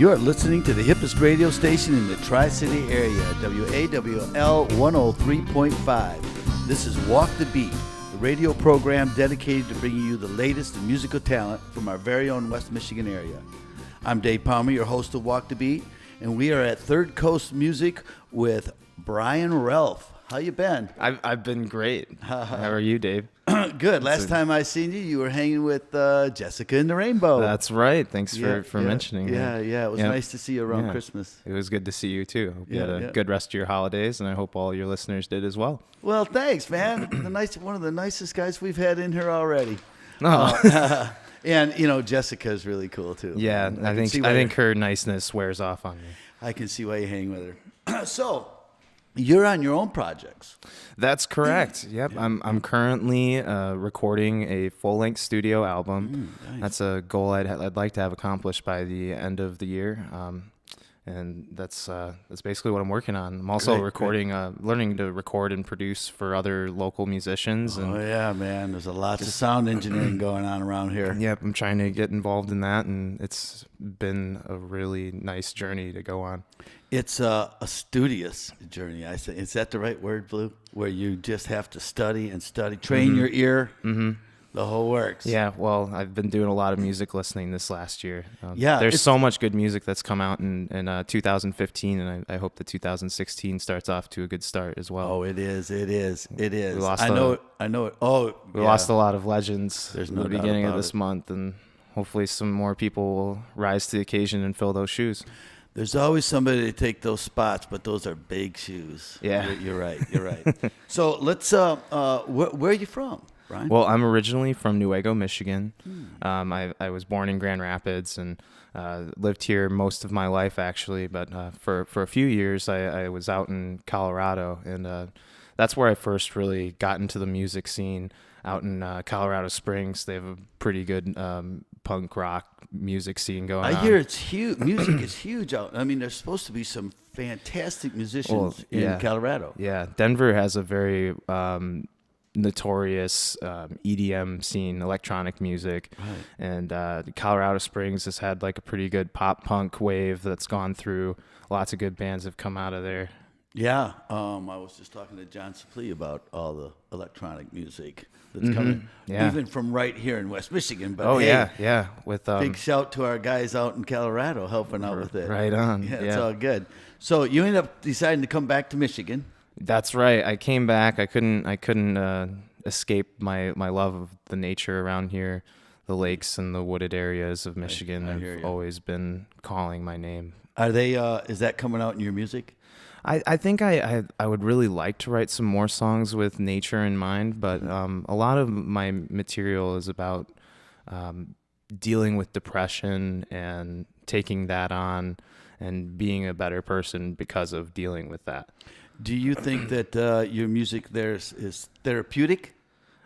You are listening to the hippest radio station in the Tri-City area, WAWL 103.5. This is Walk the Beat, the radio program dedicated to bringing you the latest in musical talent from our very own West Michigan area. I'm Dave Palmer, your host of Walk the Beat, and we are at Third Coast Music with Brian Ralph. How you been? I've been great. How are you, Dave? Good. Last time I seen you, you were hanging with Jessica and the Rainbow. That's right. Thanks for mentioning that. Yeah. It was nice to see you around Christmas. It was good to see you, too. Hope you had a good rest of your holidays, and I hope all your listeners did as well. Well, thanks, man. One of the nicest guys we've had in here already. Oh. And, Jessica's really cool, too. Yeah, I think her niceness wears off on me. I can see why you hang with her. So, you're on your own projects. That's correct. Yep. Yeah. I'm currently recording a full-length studio album. Nice. That's a goal I'd like to have accomplished by the end of the year. And that's basically what I'm working on. I'm also learning to record and produce for other local musicians. Oh, yeah, man. There's lots of sound engineering going on around here. Yep, I'm trying to get involved in that, and it's been a really nice journey to go on. It's a studious journey, I say. Is that the right word, Blue? Where you just have to study and study, train your ear, the whole works. Yeah, well, I've been doing a lot of music listening this last year. There's so much good music that's come out in 2015, and I hope that 2016 starts off to a good start as well. Oh, it is. We lost I know it. Oh, we lost a lot of legends at the beginning of this month, and hopefully some more people will rise to the occasion and fill those shoes. There's always somebody to take those spots, but those are big shoes. Yeah. You're right. So let's, where are you from, Brian? Well, I'm originally from Newaygo, Michigan. I was born in Grand Rapids and lived here most of my life, actually. But for a few years, I was out in Colorado, and that's where I first really got into the music scene. Out in Colorado Springs, they have a pretty good punk rock music scene going on. I hear it's huge. Music is huge out. I mean, there's supposed to be some fantastic musicians in Colorado. Yeah, Denver has a very notorious EDM scene, electronic music, right. And Colorado Springs has had like a pretty good pop punk wave that's gone through. Lots of good bands have come out of there. Yeah, I was just talking to John Suplee about all the electronic music that's coming, even from right here in West Michigan. But yeah. With big shout to our guys out in Colorado helping out with it. Right on. Yeah, it's all good. So you ended up deciding to come back to Michigan. That's right. I came back. I couldn't escape my love of the nature around here, the lakes and the wooded areas of Michigan. Have always been calling my name. Are they? Is that coming out in your music? I think I would really like to write some more songs with nature in mind, but a lot of my material is about dealing with depression and taking that on and being a better person because of dealing with that. Do you think that your music there is therapeutic?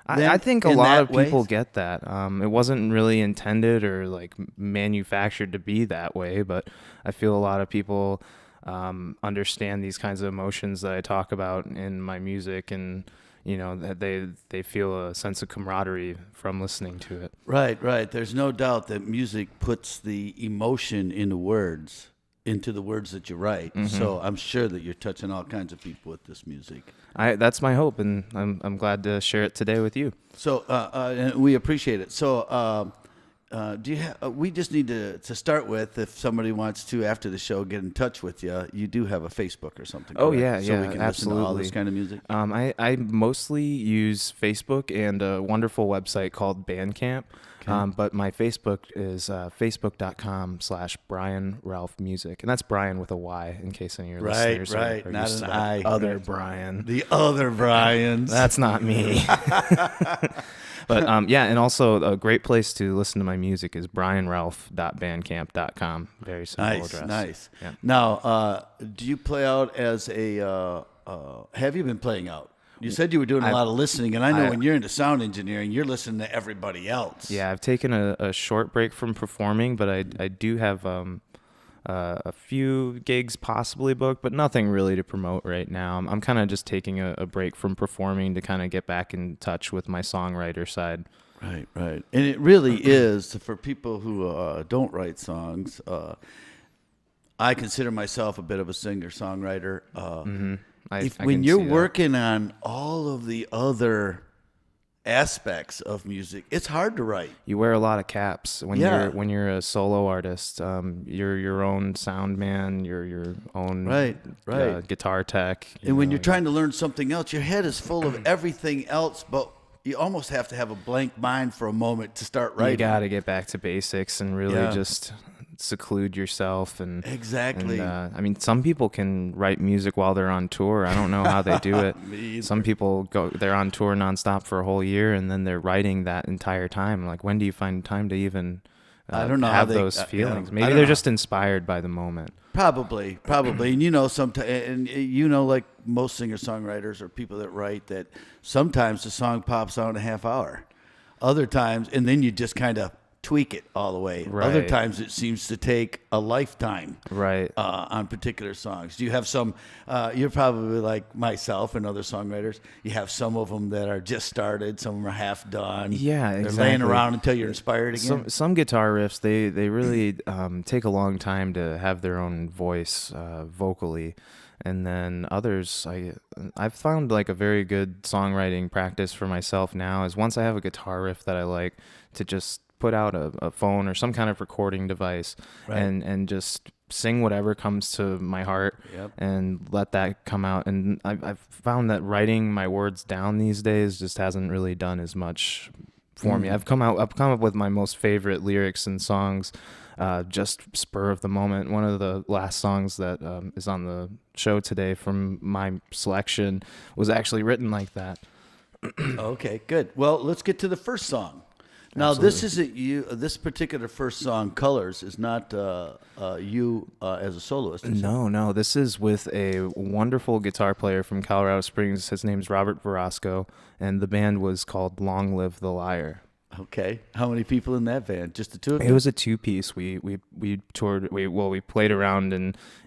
I think a lot of people get that. It wasn't really intended or like manufactured to be that way, but I feel a lot of people understand these kinds of emotions that I talk about in my music, and that they feel a sense of camaraderie from listening to it. Right. There's no doubt that music puts the emotion into the words that you write. So I'm sure that you're touching all kinds of people with this music. That's my hope, and I'm glad to share it today with you. So and we appreciate it. So do you we just need to start with, if somebody wants to after the show get in touch with you, you do have a Facebook or something. Oh, correct? So we can absolutely. Listen to all this kind of music. I mostly use Facebook and a wonderful website called Bandcamp. Okay. But my Facebook is facebook.com/Brian Ralph Music. And that's Brian with a Y, in case any of your listeners are not used an to I. Other Brian. The other Brians. That's not me. But and also a great place to listen to my music is brianralph.bandcamp.com. Very simple address. Nice. Yeah. Now, do you play out as a? Have you been playing out? You said you were doing a lot of listening, and I know when you're into sound engineering, you're listening to everybody else. Yeah, I've taken a short break from performing, but I do have a few gigs possibly booked, but nothing really to promote right now. I'm kind of just taking a break from performing to kind of get back in touch with my songwriter side. Right. And it really is, for people who don't write songs, I consider myself a bit of a singer-songwriter. I When can you're see that. working on all of the other aspects of music, it's hard to write. You wear a lot of caps when Yeah. you're a solo artist. You're your own sound man. You're your own Right. guitar tech. And when you're trying to learn something else, your head is full of everything else, but you almost have to have a blank mind for a moment to start writing. you got to get back to basics and really Yeah. just seclude yourself and Exactly. and, I mean, some people can write music while they're on tour. I don't know how they do it. Me either. Some people they're on tour nonstop for a whole year and then they're writing that entire time. Like, when do you find time to even I don't know how have they- those yeah, feelings? I Maybe don't they're know. just inspired by the moment. Probably, and sometimes, and like most singer-songwriters or people that write, that sometimes the song pops out in a half hour, other times, and then you just kind of tweak it all the way. Other Right. times it seems to take a lifetime, Right. on particular songs. Do you have some? You're probably like myself and other songwriters. You have some of them that are just started, some of them are half done. Yeah, they're laying exactly. around until you're inspired again. Some guitar riffs they really take a long time to have their own voice vocally, and then others I've found like a very good songwriting practice for myself now is once I have a guitar riff that I like, to just put out a phone or some kind of recording device Right. and just sing whatever comes to my heart. Yep. And let that come out. And I've found that writing my words down these days just hasn't really done as much for me. I've come up with my most favorite lyrics and songs just spur of the moment. One of the last songs that is on the show today from my selection was actually written like that. Okay, good. Well, let's get to the first song. Now, this isn't you. This particular first song, "Colors," is not you as a soloist. Is it? No. This is with a wonderful guitar player from Colorado Springs. His name's Robert Verasco, and the band was called Long Live the Liar. Okay. How many people in that band? Just the two of you? It was a two-piece. We toured. We played around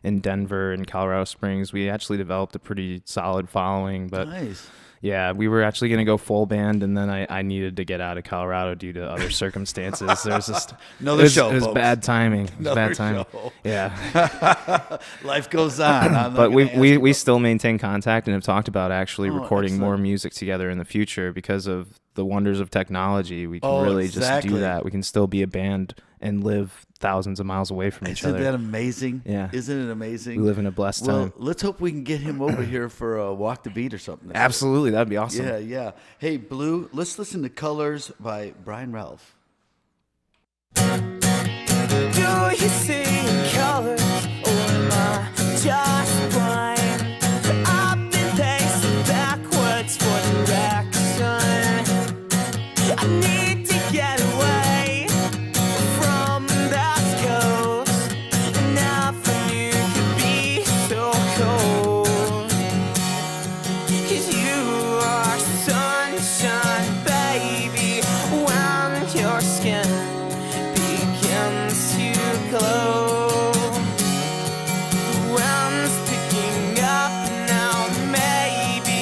in Denver and Colorado Springs. We actually developed a pretty solid following. But Nice. yeah, we were actually going to go full band, and then I needed to get out of Colorado due to other circumstances. There was just Another show, It was folks. bad timing. It was Another bad timing. show. Yeah. Life goes on. I'm not But gonna ask we you- still maintain contact and have talked about actually recording excellent. more music together in the future because of the wonders of technology. We can Oh, really just exactly. do that. We can still be a band and live thousands of miles away from each Isn't other. that amazing? Yeah. Isn't it amazing? We live in a blessed Well, time. let's hope we can get him over here for a Walk the Beat or something. Absolutely, that'd be awesome. Yeah. Hey, Blue, let's listen to "Colors" by Brian Ralph. Do you see colors or am I just blind? I've been pacing backwards for direction. I need to get away from that coast. Nothing you could be so cold. 'Cause you are sunshine, baby, when your skin begins to glow. When's picking up now? Maybe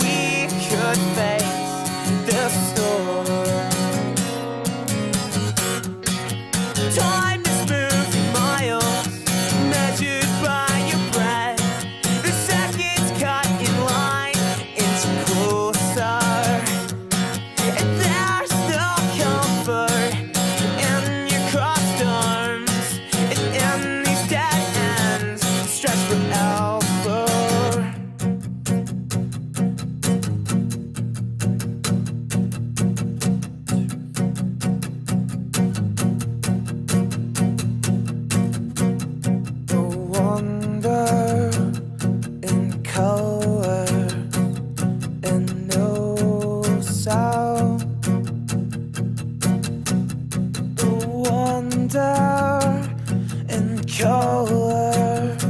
we could face the storm. Time is moving miles, measured by your breath. The seconds cut in line into closer. And there's no comfort in your crossed arms, and in these dead ends stretched forever. The wonder in color and no sound. The wonder in colors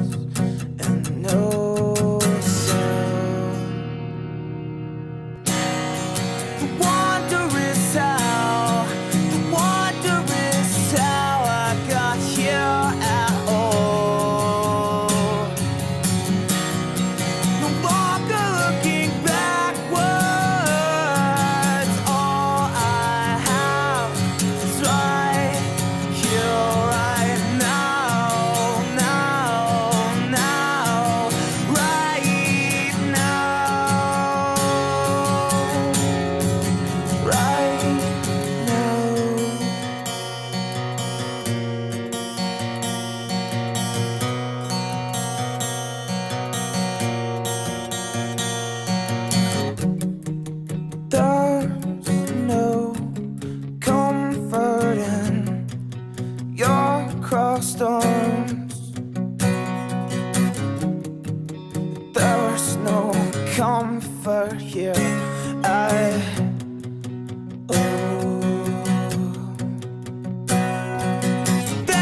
and no sound. The wonder is how, the wonder is how I got here at all. No longer looking backwards. All I have is right here, right now, now. comfort here.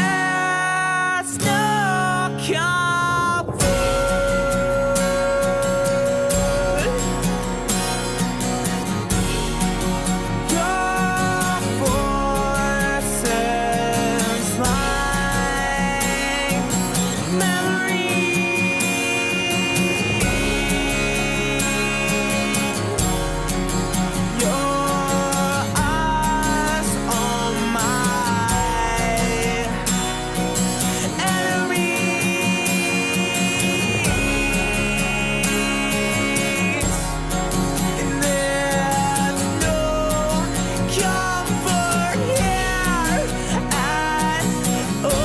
There's no comfort. Your voice is like memory. Your eyes on my enemies. And there's no comfort here at all.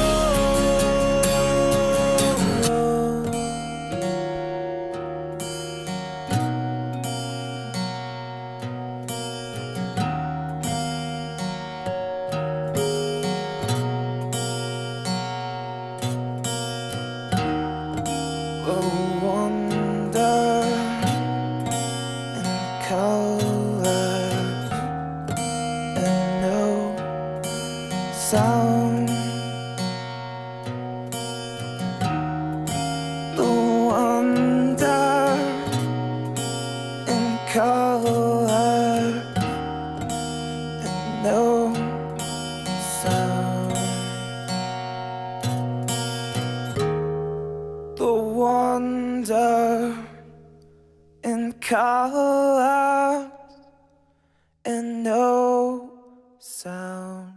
Wonder and color and no sound. The wonder and color and no sound. The wonder in color and no sound.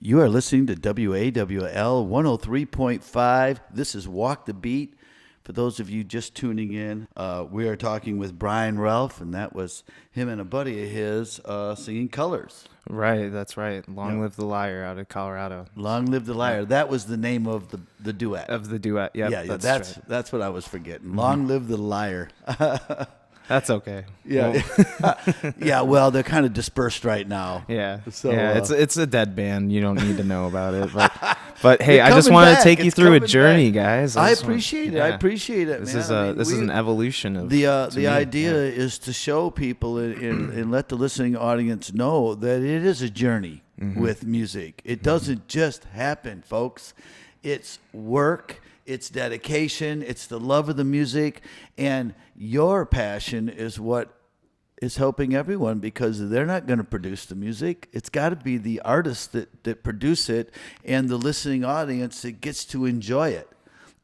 You are listening to WAWL 103.5. This is Walk the Beat. For those of you just tuning in, we are talking with Brian Ralph, and that was him and a buddy of his singing Colors. Right, that's right. Long Yep. Live the Liar out of Colorado. Long Live the Liar. That was the name of the duet. Of the duet, yep, yeah, that's right. that's what I was forgetting. Long Live the Liar. That's okay. Yeah, Well, yeah. Well, they're kind of dispersed right now. yeah. So, yeah, it's a dead band. You don't need to know about it. But hey, It's I just coming want to back. take you It's through a coming journey, back. guys. I just want- appreciate it. I yeah. appreciate it, This man. is I a mean, this is we- an evolution of The to me, idea yeah. is to show people and let the listening audience know that it is a journey Mm-hmm. with music. It doesn't just happen, folks. It's work, it's dedication, it's the love of the music, and your passion is what is helping everyone, because they're not going to produce the music. It's got to be the artists that produce it and the listening audience that gets to enjoy it.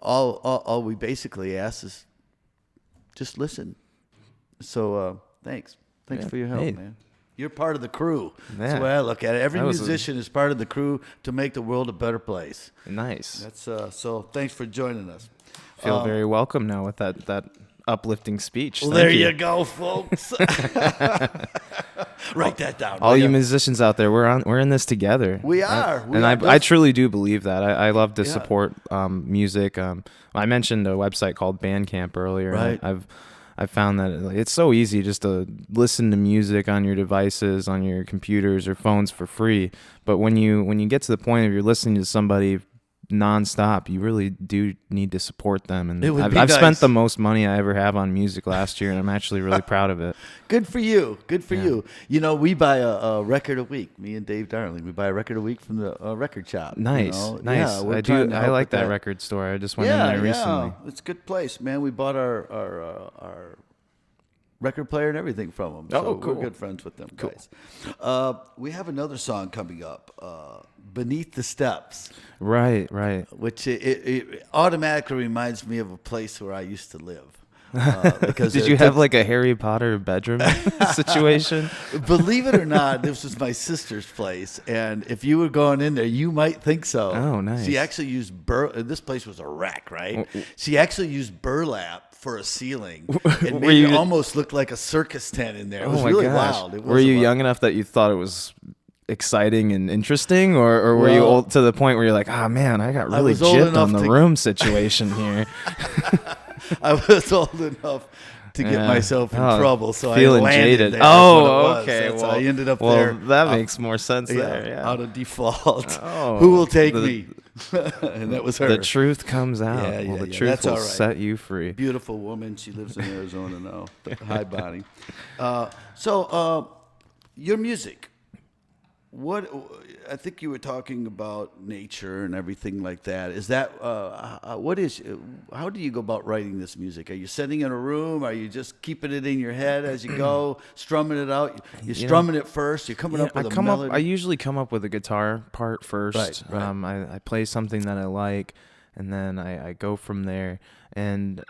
All we basically ask is just listen. So thanks Yeah. for your help, Hey. man. You're part of the crew. That's Yeah. the way I look at it. Every That was musician is part of the crew to make the world a better place. Nice. That's so. Thanks for joining us. Feel very welcome now with that uplifting speech. Well, Thank there you go, folks. Write that down. All you Yeah. musicians out there, we're in this together. We are. We and are. I That's- truly do believe that. I love to Yeah. support music. I mentioned a website called Bandcamp earlier. and Right. I've found that it's so easy just to listen to music on your devices, on your computers or phones for free. But when you get to the point of you're listening to somebody nonstop, you really do need to support them. And It would be I've nice. spent the most money I ever have on music last year, and I'm actually really proud of it. Good for you. Good for Yeah. you. You know, we buy a record a week. Me and Dave Darling, we buy a record a week from the record shop. you Nice, know? nice. Yeah, we're I trying do. to I help like with that record store. I just went Yeah, in there recently. yeah. It's a good place, man. We bought our record player and everything from them. Oh, So cool. We're good friends with them guys. We have another song coming up, Beneath the Steps, Right, right. which it automatically reminds me of a place where I used to live. Because Did it you took- have like a Harry Potter bedroom situation? Believe it or not, this was my sister's place, and if you were going in there, you might think so. Oh, nice. She actually used this place was a wreck, right? She actually used burlap for a ceiling. It Were made it you- almost look like a circus tent in there. It was Oh my really gosh. wild. It Were was you wild. young enough that you thought it was exciting and interesting, or were you Well- old to the point where you're like, ah, man, I got really was old gypped enough on the to- room situation here? I was old enough to get Yeah. myself in Oh, trouble, so I feeling landed jaded. there. That's Oh, what it was. okay. That's well, I ended up well, there. that makes more sense Yeah, there. Yeah. out of default. Oh, Who will take me? And that was her. The truth comes out. Yeah, yeah, well, the yeah. truth That's will all right. set you free. Beautiful woman. She lives in Arizona now. Hi, Bonnie. Your music. What I think you were talking about nature and everything like that. Is that what is? How do you go about writing this music? Are you sitting in a room? Are you just keeping it in your head as you go, strumming it out? You're strumming it first. You're coming up with a melody. I usually come up with a guitar part first. Right. I play something that I like, and then I go from there. And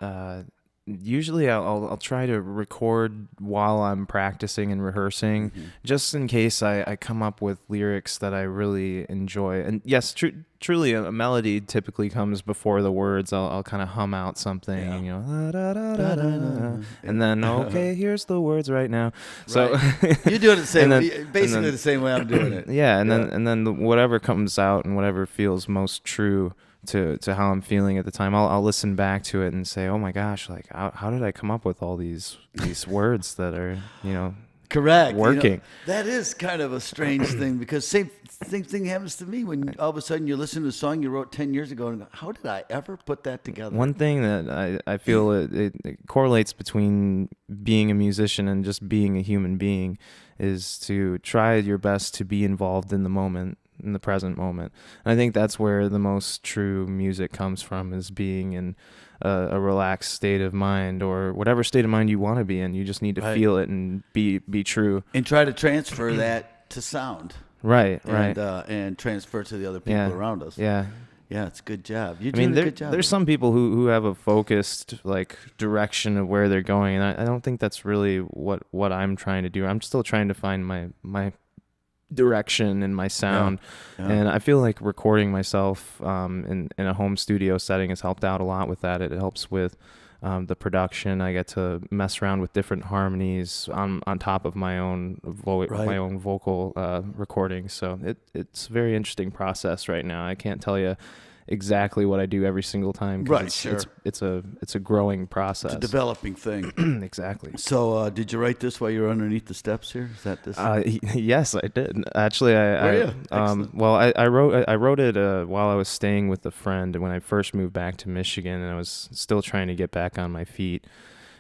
usually I'll try to record while I'm practicing and rehearsing, just in case I come up with lyrics that I really enjoy. And yes, truly a melody typically comes before the words. I'll kind of hum out something, you know, da, da, da, da, da, and then okay, here's the words right now. So you're doing it the same, basically the same way I'm doing it. Yeah, and then whatever comes out and whatever feels most true to how I'm feeling at the time, I'll listen back to it and say, oh my gosh, like how did I come up with all these words that are, you know, correct, working? You know, that is kind of a strange thing, because same thing happens to me when all of a sudden you listen to a song you wrote 10 years ago and go, how did I ever put that together? One thing that I feel it correlates between being a musician and just being a human being is to try your best to be involved in the moment, in the present moment. And I think that's where the most true music comes from, is being in a relaxed state of mind, or whatever state of mind you want to be in. You just need to feel it and be true. And try to transfer that to sound. Right. And transfer to the other people around us. Yeah. Yeah, it's a good job. You're doing a good job. There's some people who have a focused like direction of where they're going, and I don't think that's really what I'm trying to do. I'm still trying to find my direction and my sound. Yeah. And I feel like recording myself in a home studio setting has helped out a lot with that. It helps with the production. I get to mess around with different harmonies on top of my own my own vocal recording. So it's a very interesting process right now. I can't tell you exactly what I do every single time. Right, sure. It's a growing process. It's a developing thing. Exactly. So, did you write this while you were underneath the steps here? Is that this? Yes, I did. Actually, I wrote it while I was staying with a friend when I first moved back to Michigan, and I was still trying to get back on my feet.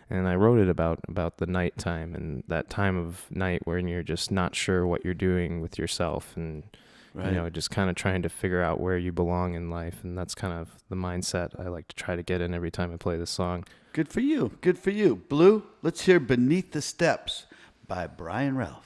And I wrote it about the nighttime, and that time of night when you're just not sure what you're doing with yourself, and you know, just kind of trying to figure out where you belong in life. And that's kind of the mindset I like to try to get in every time I play this song. Good for you. Good for you. Blue, let's hear Beneath the Steps by Brian Ralph.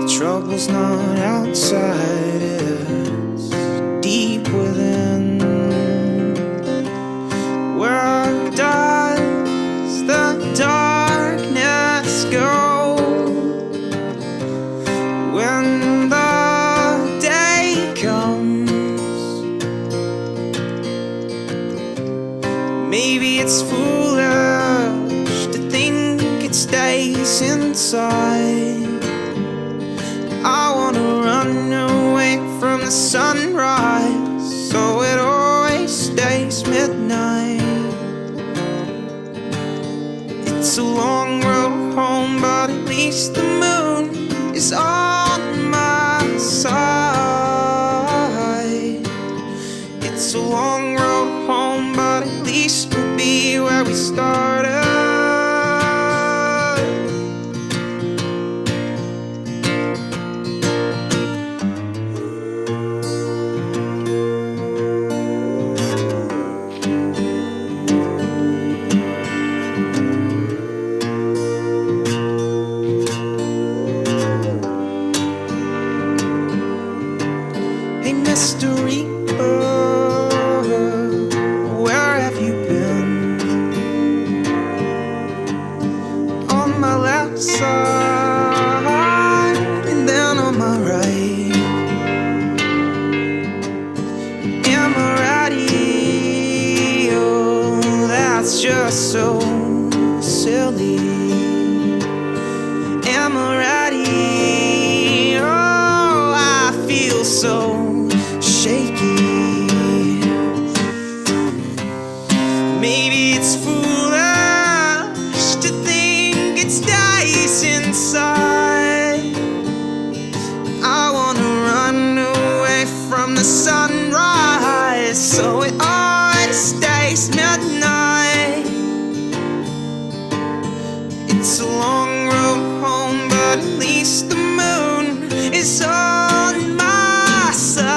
Trouble's not outside, it's deep within. Where does the darkness go when the day comes? Maybe it's foolish to think it stays inside. I wanna run away from the sunrise, so it always stays midnight. It's a long road home, but at least the moon is on my side. It's a long road home, but at least we'll be where we started. so shaky. Maybe it's foolish to think it's dice inside. I wanna run away from the sunrise, so it always stays midnight. It's a long road home, but at least the moon is on my side.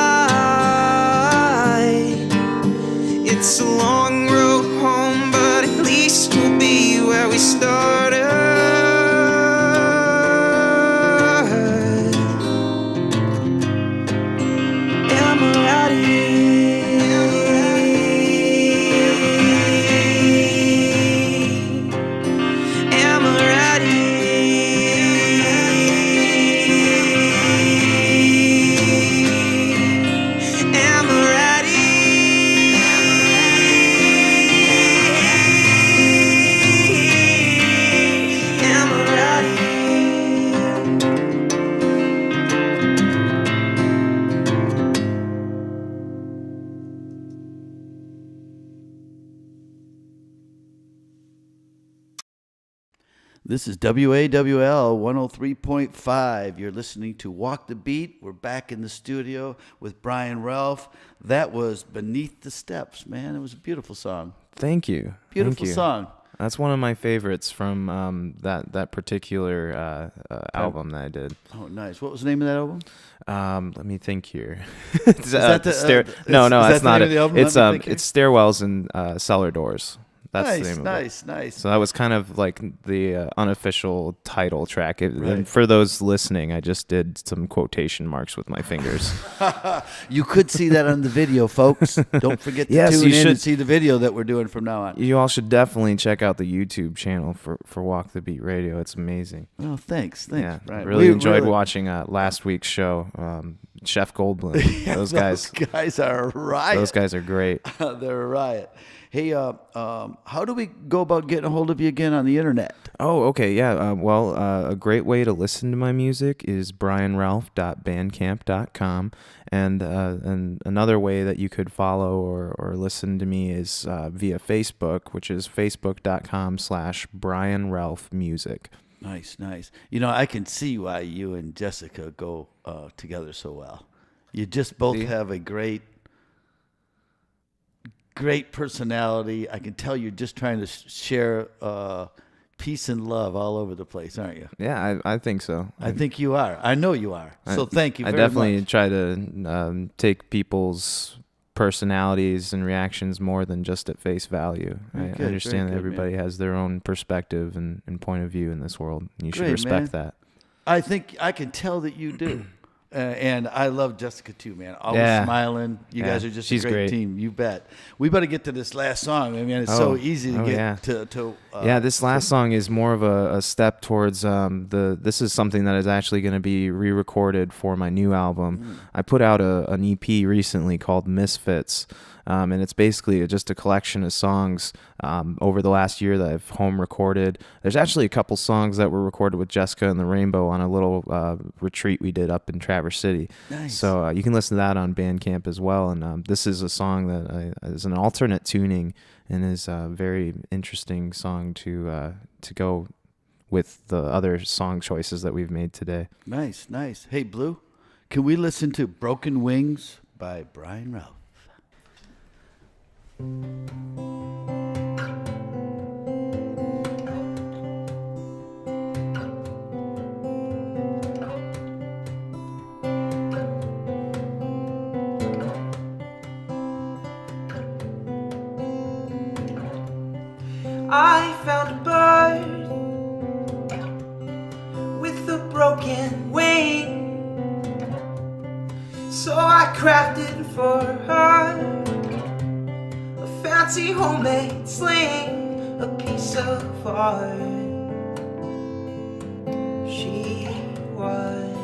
It's a long road home, but at least we'll be where we started. Am I ready? Am I ready? Am I ready? Am I ready? This is WAWL 103.5. You're listening to Walk the Beat. We're back in the studio with Brian Ralph. That was Beneath the Steps, man. It was a beautiful song. Thank you. Beautiful Thank you. song. That's one of my favorites from that particular album that I did. Oh, nice. What was the name of that album? Let me think here. that the- no, is that that's the not name of the it. album? It's Let me think here. it's Stairwells and Cellar Doors. That's the Nice, name of it. nice. So that was kind of like the unofficial title track. Right. And for those listening, I just did some quotation marks with my fingers. You could see that on the video, folks. Don't forget to Yes, tune you in should. and see the video that we're doing from now on. You all should definitely check out the YouTube channel for Walk the Beat Radio. It's amazing. Oh, thanks, Yeah, Brian. really We enjoyed watching last week's show. Chef Goldblum. Those guys are a riot. Those guys are great. They're a riot. Hey, how do we go about getting a hold of you again on the internet? Oh, okay, yeah. A great way to listen to my music is brianralph.bandcamp.com, and another way that you could follow or listen to me is via Facebook, which is facebook.com/brianralphmusic. Nice. You know, I can see why you and Jessica go together so well. You just both have a great personality. I can tell you're just trying to share peace and love all over the place, aren't you? Yeah, I think so. I think you are. I know you are. So thank you very I definitely much. try to take people's personalities and reactions more than just at face value. I Very understand that good, everybody has their own perspective and point of view in this world. You should Great, respect man. that. I think I can tell that you do. And I love Jessica too, man. Always Yeah. smiling. You Yeah, guys are just she's a great great. team. You bet. We better get to this last song. I mean, it's so easy to get to. This last song is more of a step towards this is something that is actually going to be re-recorded for my new album. I put out an EP recently called Misfits. And it's basically just a collection of songs over the last year that I've home recorded. There's actually a couple songs that were recorded with Jessica and the Rainbow on a little retreat we did up in Traverse City. Nice. So you can listen to that on Bandcamp as well. And this is a song that is an alternate tuning and is a very interesting song to go with the other song choices that we've made today. Nice. Hey, Blue, can we listen to Broken Wings by Brian Ralph? I found a bird with a broken wing, so I crafted for her a fancy homemade sling, a piece of art. She was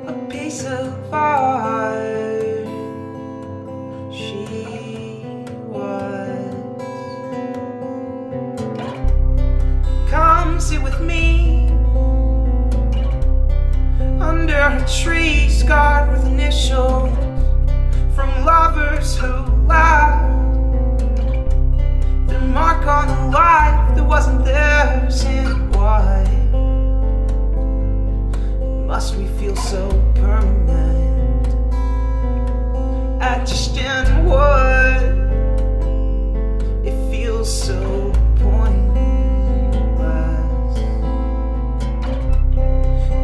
a piece of art. She was. Come sit with me under a tree scarred with initials from lovers who laughed. The mark on a life that wasn't theirs, and why must we feel so permanent? Etched in wood, it feels so pointless.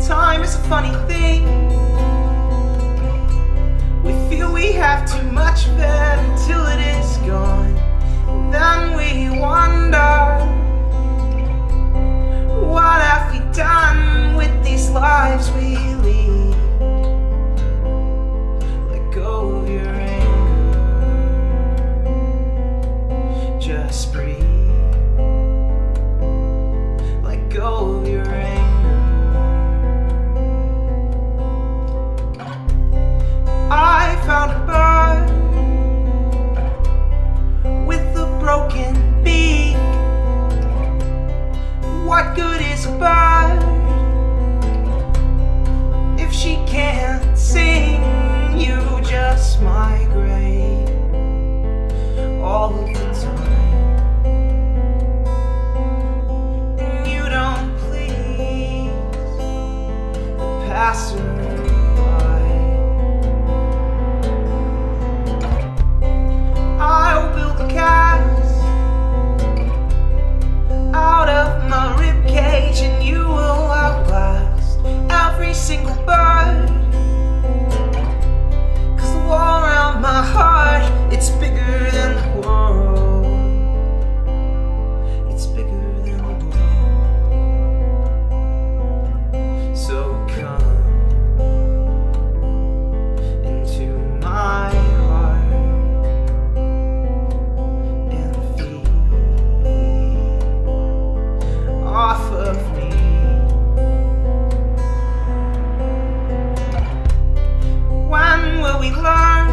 Time is a funny thing. We feel we have too much of it until it is gone. Then we wonder, what have we done with these lives we lead? Let go of your anger, just breathe. Let go of your anger. I found a bird with a broken beak. What good is a bird if she can't sing? You just migrate all of the time, and you don't please the passerby. I'll build a cast out of my ribcage, and you will outlast every single bird. 'Cause the wall around my heart, it's bigger than the world. It's bigger than the world. So come into my heart and feed off of me. When will we learn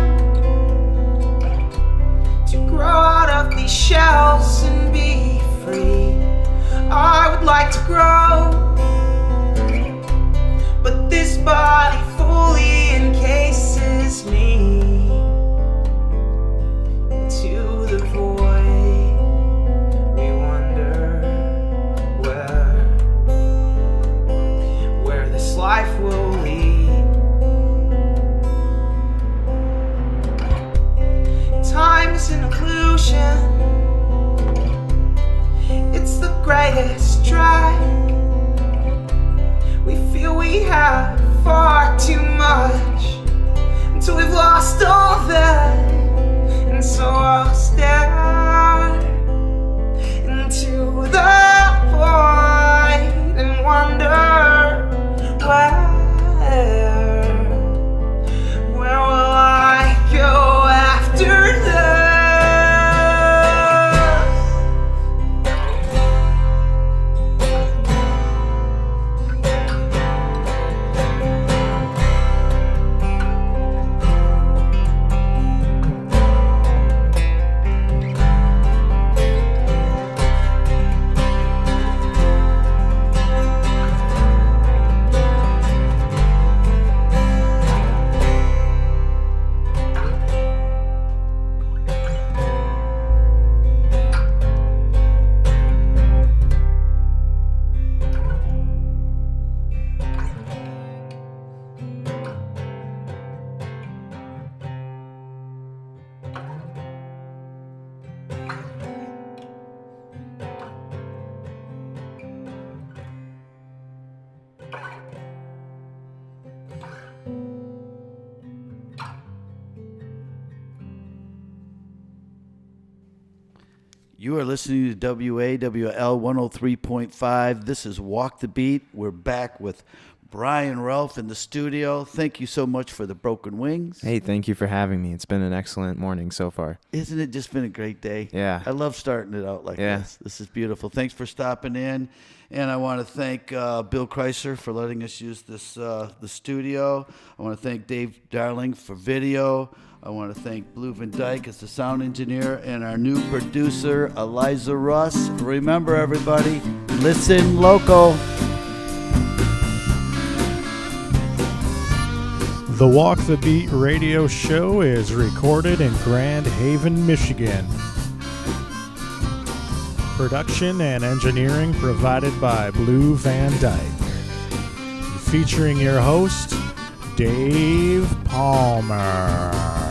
to grow out of these shells and be free? I would like to grow, but this body fully encases me into the void. We wonder where this life will lead. Time is an illusion. It's the greatest drag. We feel we have far too much until we've lost all that. And so I'll stare into the void and wonder where will I go after this? You are listening to WAWL 103.5. This is Walk the Beat. We're back with Brian Ralph in the studio. Thank you so much for the Broken Wings. Hey, thank you for having me. It's been an excellent morning so far. Isn't it just been a great day? Yeah. I love starting it out like this. This is beautiful. Thanks for stopping in. And I want to thank Bill Kreiser for letting us use this the studio. I want to thank Dave Darling for video. I want to thank Blue Van Dyke as the sound engineer and our new producer, Eliza Russ. Remember, everybody, listen local. The Walk the Beat radio show is recorded in Grand Haven, Michigan. Production and engineering provided by Blue Van Dyke. Featuring your host, Dave Palmer.